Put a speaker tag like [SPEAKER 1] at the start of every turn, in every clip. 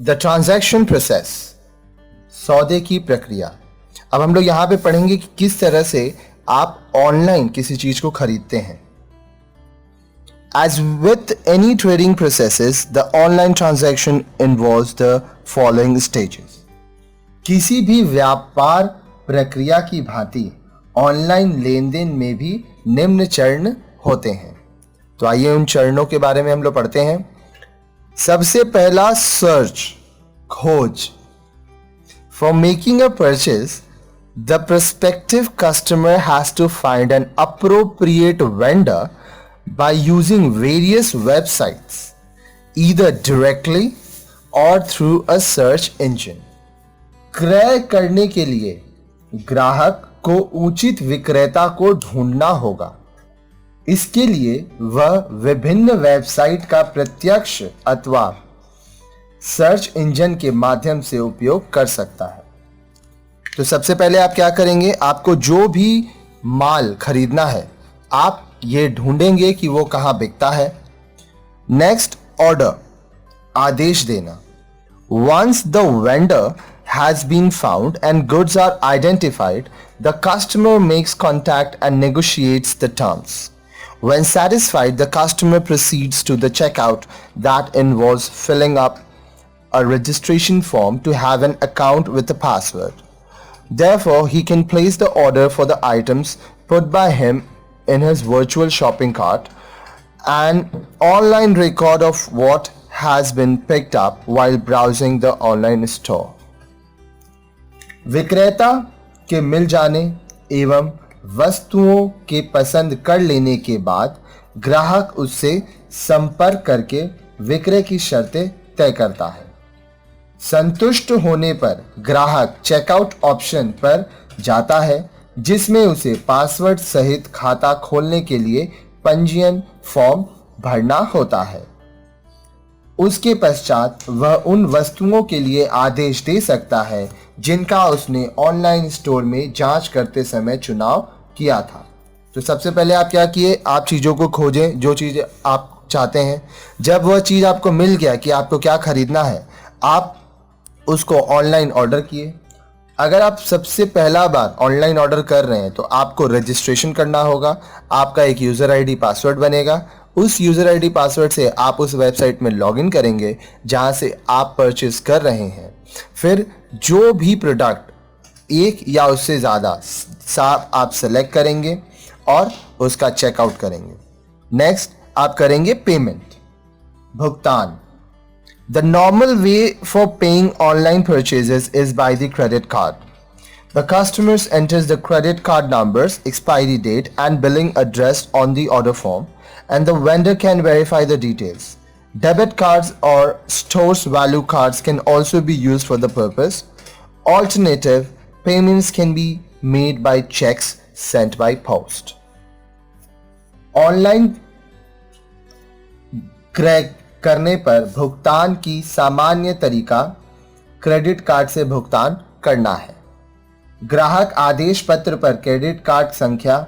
[SPEAKER 1] The transaction process, सौदे की प्रक्रिया। अब हम लोग यहां पे पढ़ेंगे कि किस तरह से आप ऑनलाइन किसी चीज को खरीदते हैं। As with any trading processes, the online transaction involves the following stages. किसी भी व्यापार प्रक्रिया की भांति ऑनलाइन लेन देन में भी निम्न चरण होते हैं। तो आइए उन चरणों के बारे में हम लोग पढ़ते हैं। सबसे पहला सर्च, खोज। For making a purchase, the prospective customer has to find an appropriate vendor by using various websites, either directly or through a search engine. क्रय करने के लिए ग्राहक को उचित विक्रेता को ढूंढना होगा। इसके लिए वह विभिन्न वेबसाइट का प्रत्यक्ष अथवा सर्च इंजन के माध्यम से उपयोग कर सकता है। तो सबसे पहले आप क्या करेंगे, आपको जो भी माल खरीदना है आप ये ढूंढेंगे कि वो कहां बिकता है। नेक्स्ट, ऑर्डर, आदेश देना। Once the vendor has been found and goods are identified, the customer makes contact and negotiates the terms. When satisfied, the customer proceeds to the checkout that involves filling up a registration form to have an account with a password. Therefore, he can place the order for the items put by him in his virtual shopping cart, an online record of what has been picked up while browsing the online store. विक्रेता के मिल जाने एवं वस्तुओं के पसंद कर लेने के बाद ग्राहक उससे संपर्क करके विक्रय की शर्तें तय करता है। संतुष्ट होने पर ग्राहक चेकआउट ऑप्शन पर जाता है, जिसमें उसे पासवर्ड सहित खाता खोलने के लिए पंजीयन फॉर्म भरना होता है। उसके पश्चात वह उन वस्तुओं के लिए आदेश दे सकता है जिनका उसने ऑनलाइन स्टोर में जांच करते समय चुनाव किया था। तो सबसे पहले आप क्या किए, आप चीज़ों को खोजें जो चीज़ आप चाहते हैं। जब वह चीज़ आपको मिल गया कि आपको क्या खरीदना है, आप उसको ऑनलाइन ऑर्डर किए। अगर आप सबसे पहला बार ऑनलाइन ऑर्डर कर रहे हैं तो आपको रजिस्ट्रेशन करना होगा। आपका एक यूज़र आईडी पासवर्ड बनेगा। उस यूज़र आईडी पासवर्ड से आप उस वेबसाइट में लॉगिन करेंगे जहां से आप परचेज कर रहे हैं। फिर जो भी प्रोडक्ट एक या उससे ज़्यादा आप सेलेक्ट करेंगे और उसका चेकआउट करेंगे। नेक्स्ट, आप करेंगे पेमेंट, भुगतान। The normal way for paying online purchases is by the credit card. The customer enters the credit card numbers, expiry date and billing address on the order form, and the vendor can verify the details. Debit cards or store's value cards can also be used for the purpose. Alternative payments can be made by checks sent by post. Online क्रय करने पर भुगतान की सामान्य तरीका credit card से भुगतान करना है। ग्राहक आदेश पत्र पर क्रेडिट कार्ड संख्या,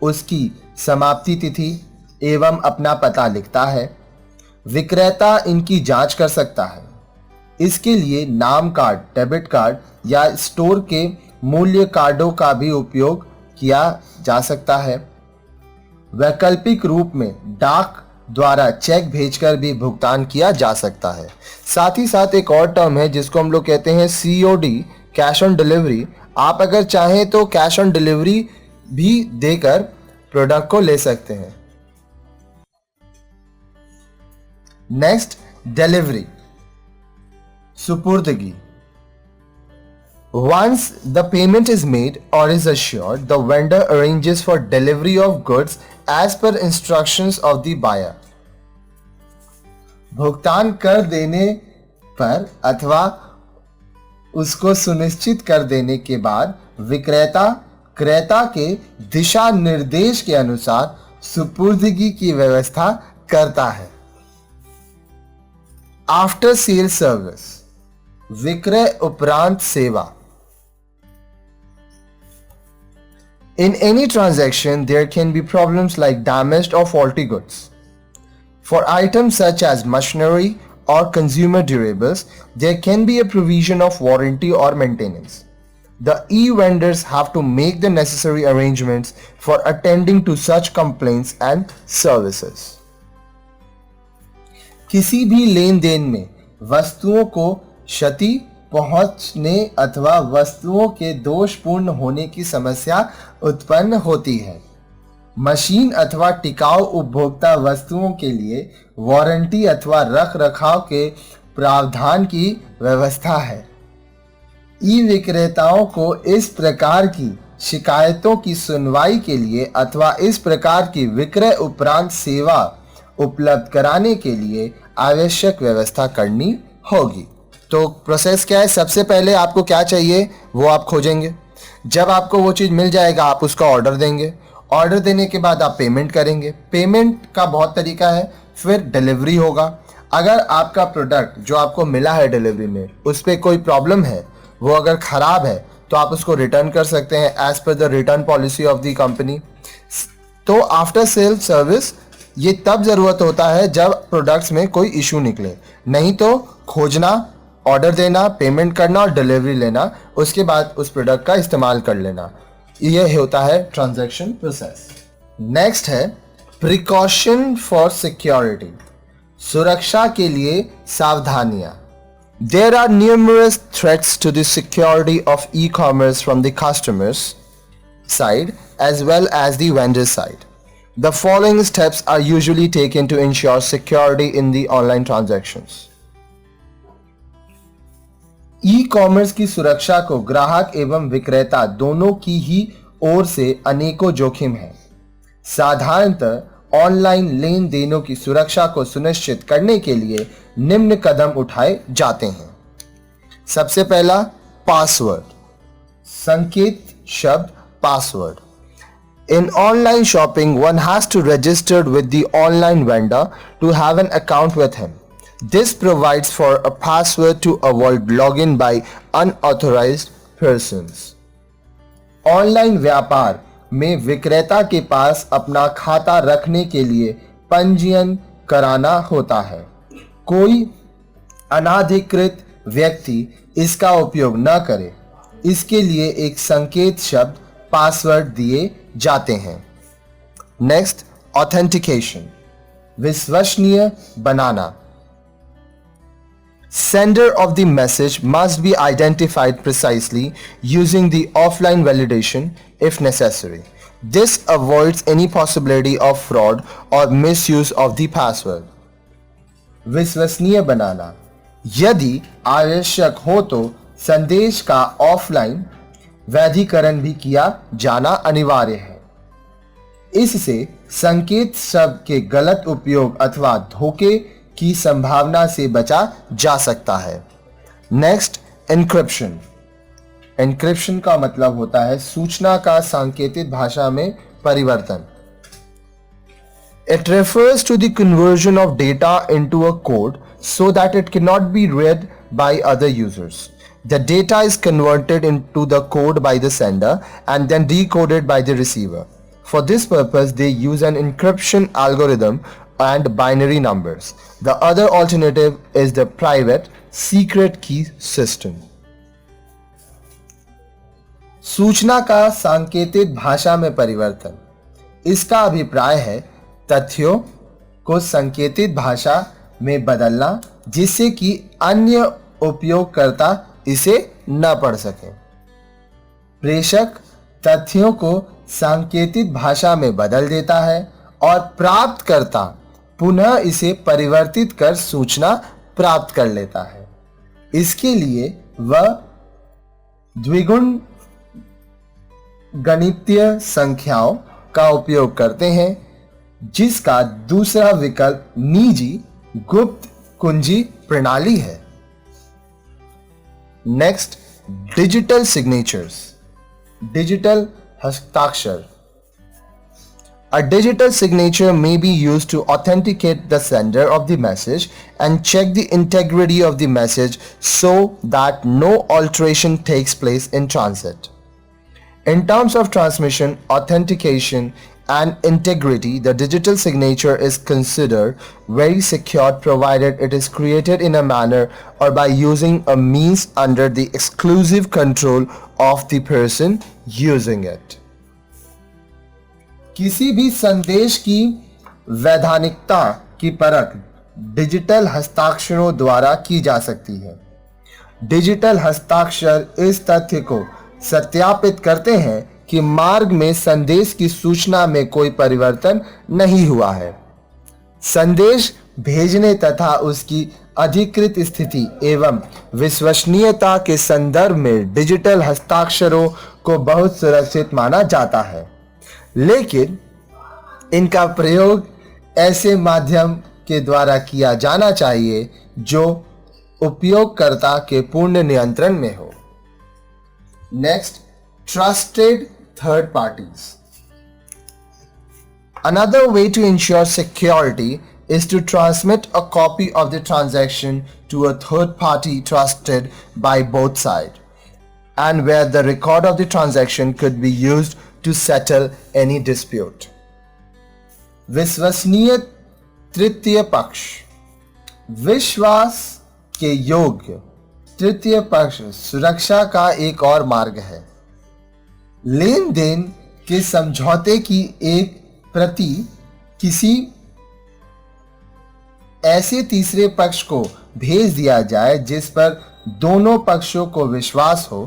[SPEAKER 1] उसकी समाप्ति तिथि एवं अपना पता लिखता है। विक्रेता इनकी जांच कर सकता है। इसके लिए नाम कार्ड, डेबिट कार्ड या स्टोर के मूल्य कार्डों का भी उपयोग किया जा सकता है। वैकल्पिक रूप में डाक द्वारा चेक भेजकर भी भुगतान किया जा सकता है। साथ ही साथ एक और टर्म है जिसको हम लोग कहते हैं COD, कैश ऑन डिलीवरी। आप अगर चाहें तो कैश ऑन डिलीवरी भी देकर प्रोडक्ट को ले सकते हैं। नेक्स्ट, डिलीवरी, सुपुर्दगी। Once the payment is made or is assured, the vendor arranges for delivery of goods as per instructions of the buyer. भुगतान कर देने पर अथवा उसको सुनिश्चित कर देने के बाद विक्रेता क्रेता के दिशा निर्देश के अनुसार सुपुर्दगी की व्यवस्था करता है। आफ्टर सेल सर्विस, विक्रय उपरांत सेवा। In any transaction, there can be problems like damaged or faulty goods. For items such as machinery or consumer durables, there can be a provision of warranty or maintenance. The e-vendors have to make the necessary arrangements for attending to such complaints and services. किसी भी लेन then में वस्तुओं को क्षति पहुंचने अथवा वस्तुओं के दोषपूर्ण होने की समस्या उत्पन्न होती है। मशीन अथवा टिकाऊ उपभोक्ता वस्तुओं के लिए वारंटी अथवा रख रखाव के प्रावधान की व्यवस्था है। ई विक्रेताओं को इस प्रकार की शिकायतों की सुनवाई के लिए अथवा इस प्रकार की विक्रय उपरांत सेवा उपलब्ध कराने के लिए आवश्यक व्यवस्था करनी होगी। तो प्रोसेस क्या है? सबसे पहले आपको क्या चाहिए वो आप खोजेंगे। जब आपको वो चीज़ मिल जाएगा आप उसका ऑर्डर देंगे। ऑर्डर देने के बाद आप पेमेंट करेंगे। पेमेंट का बहुत तरीका है। फिर डिलीवरी होगा। अगर आपका प्रोडक्ट जो आपको मिला है डिलीवरी में उस पर कोई प्रॉब्लम है, वो अगर ख़राब है तो आप उसको रिटर्न कर सकते हैं as per the return policy of the company. तो आफ्टर सेल सर्विस ये तब ज़रूरत होता है जब प्रोडक्ट्स में कोई इशू निकले, नहीं तो खोजना, ऑर्डर देना, पेमेंट करना और डिलीवरी लेना, उसके बाद उस प्रोडक्ट का इस्तेमाल कर लेना, यह होता है ट्रांजैक्शन प्रोसेस। नेक्स्ट है प्रिकॉशन फॉर सिक्योरिटी, सुरक्षा के लिए सावधानियां। There are numerous threats to the security of e-commerce from the customer's side as well as the vendor side. The following steps are usually taken to ensure security in the online transactions. E-commerce की सुरक्षा को ग्राहक एवं विक्रेता दोनों की ही ओर से अनेकों जोखिम है। साधारणतः ऑनलाइन लेन देनों की सुरक्षा को सुनिश्चित करने के लिए निम्न कदम उठाए जाते हैं। सबसे पहला, पासवर्ड, संकेत शब्द password. In online shopping, one has to register with the online vendor to have an account with him. This provides for a password to avoid login by unauthorized persons. Online व्यापार में विक्रेता के पास अपना खाता रखने के लिए पंजीयन कराना होता है। कोई अनाधिकृत व्यक्ति इसका उपयोग न करे, इसके लिए एक संकेत शब्द पासवर्ड दिए जाते हैं। नेक्स्ट, ऑथेंटिकेशन, विश्वसनीय बनाना। Sender of the message must be identified precisely using the offline validation if necessary. This avoids any possibility of fraud or misuse of the password. विश्वसनीय बनाना, यदि आवश्यक हो तो संदेश का ऑफलाइन वैधीकरण भी किया जाना अनिवार्य है। इससे संकेत शब्द के गलत उपयोग अथवा धोखे की संभावना से बचा जा सकता है। Next, encryption. एन्क्रिप्शन का मतलब होता है सूचना का सांकेतिक भाषा में परिवर्तन। It refers to the conversion of data into a code so that it cannot be read by other users. The data is converted into the code by the sender and then decoded by the receiver. For this purpose, they use an encryption algorithm and binary numbers. The other alternative is the private secret key system. सूचना का सांकेतिक भाषा में परिवर्तन, इसका अभिप्राय है तथ्यों को सांकेतिक भाषा में बदलना जिससे कि अन्य उपयोगकर्ता इसे न पढ़ सके। प्रेषक तथ्यों को सांकेतिक भाषा में बदल देता है और प्राप्तकर्ता पुनः इसे परिवर्तित कर सूचना प्राप्त कर लेता है। इसके लिए वह द्विगुण गणितीय संख्याओं का उपयोग करते हैं, जिसका दूसरा विकल्प निजी गुप्त कुंजी प्रणाली है। नेक्स्ट, डिजिटल सिग्नेचर्स, डिजिटल हस्ताक्षर। A digital signature may be used to authenticate the sender of the message and check the integrity of the message so that no alteration takes place in transit. In terms of transmission, authentication and integrity, the digital signature is considered very secure provided it is created in a manner or by using a means under the exclusive control of the person using it. किसी भी संदेश की वैधानिकता की परख digital हस्ताक्षरों द्वारा की जा सकती है। डिजिटल हस्ताक्षर इस तथ्य को सत्यापित करते हैं कि मार्ग में संदेश की सूचना में कोई परिवर्तन नहीं हुआ है। संदेश भेजने तथा उसकी अधिकृत स्थिति एवं विश्वसनीयता के संदर्भ में डिजिटल हस्ताक्षरों को बहुत सुरक्षित माना जाता है, लेकिन इनका प्रयोग ऐसे माध्यम के द्वारा किया जाना चाहिए जो उपयोगकर्ता के पूर्ण नियंत्रण में हो। Next, trusted third parties. Another way to ensure security is to transmit a copy of the transaction to a third party trusted by both sides, and where the record of the transaction could be used to settle any dispute. विश्वसनीय तृतीय पक्ष। विश्वास के योग्य तृतीय पक्ष सुरक्षा का एक और मार्ग है। लेन देन के समझौते की एक प्रति किसी ऐसे तीसरे पक्ष को भेज दिया जाए जिस पर दोनों पक्षों को विश्वास हो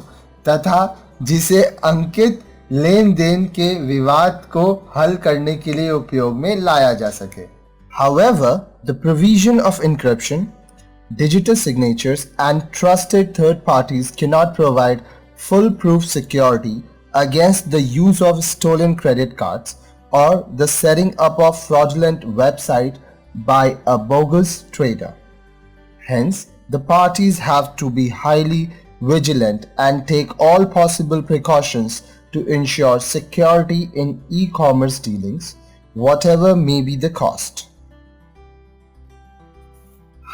[SPEAKER 1] तथा जिसे अंकित लेन देन के विवाद को हल करने के लिए उपयोग में लाया जा सके। However, the provision of encryption, digital signatures and trusted third parties cannot provide foolproof security against the use of stolen credit cards or the setting up of fraudulent website by a bogus trader. Hence, the parties have to be highly vigilant and take all possible precautions to ensure security in e-commerce dealings, whatever may be the cost.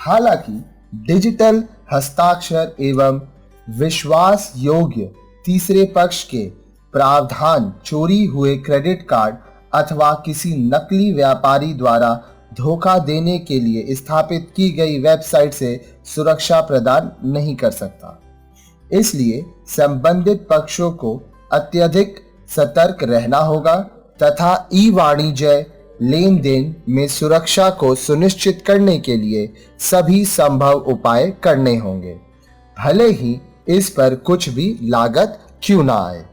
[SPEAKER 1] हालांकि digital हस्ताक्षर एवं विश्वास योग्य तीसरे पक्ष के प्रावधान चोरी हुए क्रेडिट कार्ड अथवा किसी नकली व्यापारी द्वारा धोखा देने के लिए स्थापित की गई वेबसाइट से सुरक्षा प्रदान नहीं कर सकता। इसलिए संबंधित पक्षों को अत्यधिक सतर्क रहना होगा तथा ई वाणिज्य लेन देन में सुरक्षा को सुनिश्चित करने के लिए सभी संभव उपाय करने होंगे, भले ही इस पर कुछ भी लागत क्यों ना आए।